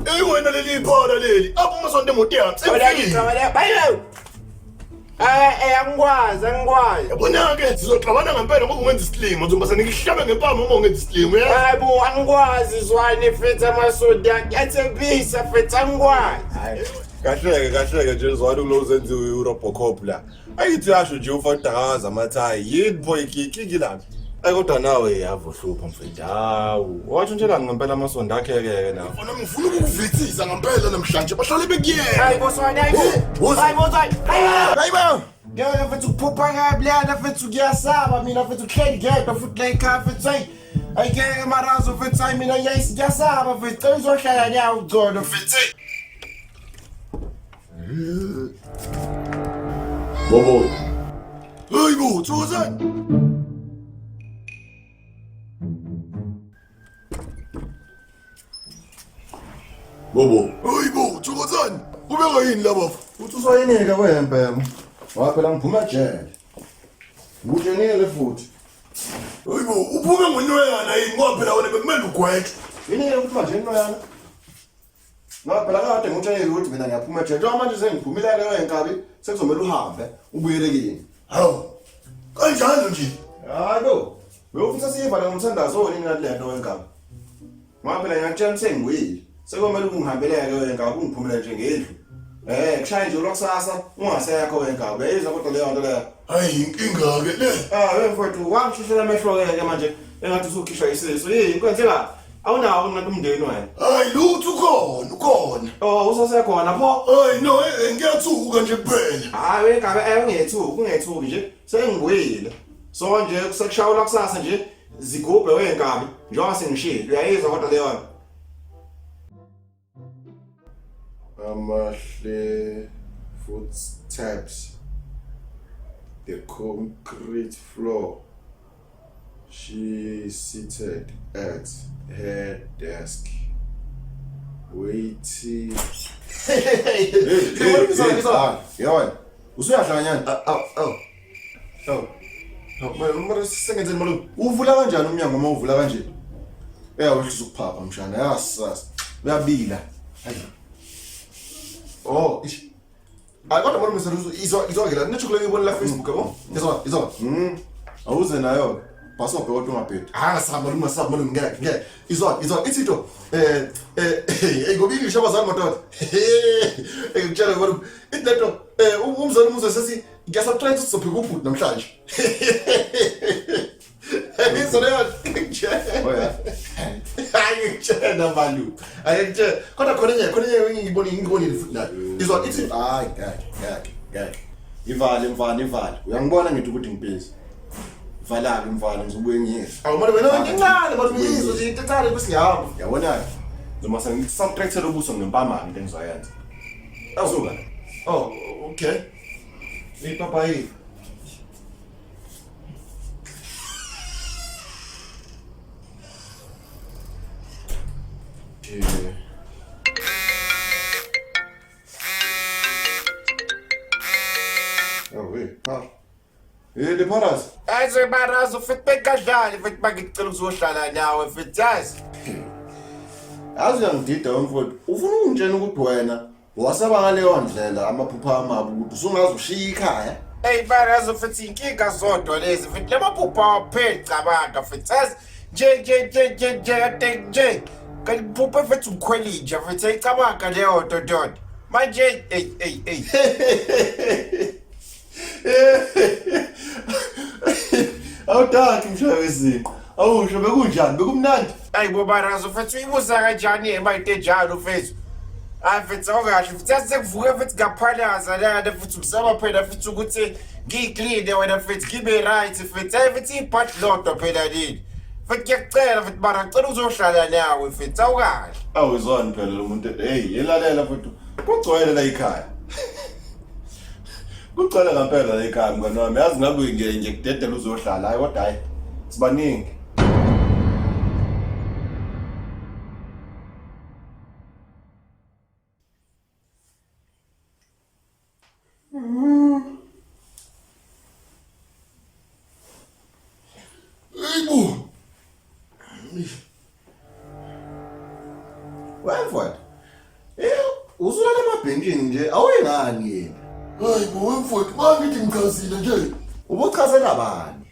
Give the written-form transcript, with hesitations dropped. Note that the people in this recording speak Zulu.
Ey wena leli phara leli. Apho umasonto emoto yami. Ola bayo. Angikwazi. Yabona-ke sizoxabana ngempela ngoba ungenza isilimo. Ngizoba sengihlabe ngempama uma ungenza isilimo. Hayibo angikwazi zwane fethu amasoda yathembisa fethu angikwazi. Kahleke nje zwani kulo uzenziwe uRobocop la. Ayithi yasho nje ufadakaza amathayi. Yini pho ikiki la. Kodwa nawe yavuhlupha mfethu. Hawu, wathi ntshela ngempela amasonto akheke nawo. Wona ngifuna ukuvithisa ngempela namhlanje bahlale bekuyena. Hayibo zwane hayibo. Hayibo. Ngeke fethu kuphupha kablana fethu kuyasaba mina fethu kuhleli ngedwa futhi la ekhaya fethu ayikeke marazo fethu hayi mina ngiyasaba fethu uzohlala nyawo ugcono fethu. Bobo. Hayibo, Thokozani. Bobo. Hayibo, Thokozani. Ubeka yini laba? Uthi usoyinike kwempela. Waphela ngiphuma ejele. Nguthenile futhi. Hayibo, uphume ngonoyana yini ngoba phela wena bekumele ugwethe. Yini ukuthi manje inoyana? Ngaphela kade nguthenile ukuthi mina ngiyaphuma ejele. Njengoba manje sengiphumile leyo enkabi sekuzomela uhambe ubuyele kini. Hawu. Kanjalo nje. Hayibo. Uyofisa siyivala ngomthandazo nini ngale nto wenkabi. Ngaphela ngiyakutshela sengiyile. Sekomele ungihambeleke wenkabi ungiphumele nje ngendlu. Kushaya nje ulokusasa ungasekho wenkabi. Uyayizwa kodwa leyo nto leyo. Hayi inkinga ke le. Wemfowethu wangishishela amehlo-ke manje engathi usukhishwa isisu. Yini kwenzela awunawo nathi umndeni wena. Hayi lutho ukhona. Oh usasekhona pho. Hayi no ngiyathuka nje kuphela. Hayi wenkabi ungethuki nje sengibuyile. So nje kusekushawula kusasa nje zigubhe wenkabi njengoba sengishilo. Uyayizwa kodwa leyo nto. Amahle footsteps. The concrete floor. She is seated at her desk, waiting. Yona, usuyahlanganyana? Mara sengenzeni malume. Uvula kanjani umnyango uma uvula kanje? Uhlisa ukuphapha mshana, yasasa. Uyabila. Hayi. Oh, ish. Kodwa malume izwa ke la nichocolate ngibona la Facebook yabo. Izwa. Awuze nayo. Basa ubheka ungaphethe. Saba malume ngeke. Izwa ithito. Ngobili shabazana madoda. Ngikutshela malume. Ileto umzali umuzwe sesi ngiyasatry ukuthi sizopheka ubhuti namhlanje. Ngizolaya ngitshela. Oya. Ngitshela malume. Ngitshela kodwa khona enye ngibonile futhi nayo. Izwa ithi hayi ngeke. Ivale mfana. Uyangibona ngithi ukuthi ngibhizi. Vala-ke mfana ngizobuye ngiyeza. Awu manje wena ngincane malume yizwe nje icala bese ngiyahamba. Yabona-ke noma sengisamtrackthela ubuso ngempama into engizoyenza. Awusuka. Oh, okay. Ipapa yini? The paras. Aze marazo fethu bekadlali fethu bangicela ukuzohlala nawe fethu yazi. Yazi uyangidida wemfowethu. Ufuna ungitshela ukuthi wena wasaba ngaleyo ndlela amaphupha amabi ukuthi usungaze ushiye ikhaya. Hey marazo fethu inkinga zodwa lezi fethu lamaphupha awapheli cabanga fethu yazi nje kanti phupha fethu ukhwelija fethu ayicabanga leyo nto ndoda. Manje Awudaki mshayezini. Awusho bekunjani? Bekumnandi. Hayibo marazo fethu uyibuza kanjani emayinte enjalo fethu. Fethu awukahle fethu sekuvuke fethu ngaphalaza lana fethu kusaba phela fethu ukuthi ngiclean wena fethu ngibe right fethu fethu iphathi lodwa phela leli. Fethu ngiyacela fethu mara ngicela uzohlala nawe fethu awukahle. Awuzwani phela lo muntu yelalela fethu. Kugcwele la ekhaya. Kucela ngempela la ekhaya mngani wami. Yazi ngabe nje kudedela uzohlala hayi kodwa hayi sibaningi. Wemfowethu Uzulala emabhentshini nje awengani yena? Hayi bo mfowethu, mangithi ngichazile nje. Ubuchazela bani?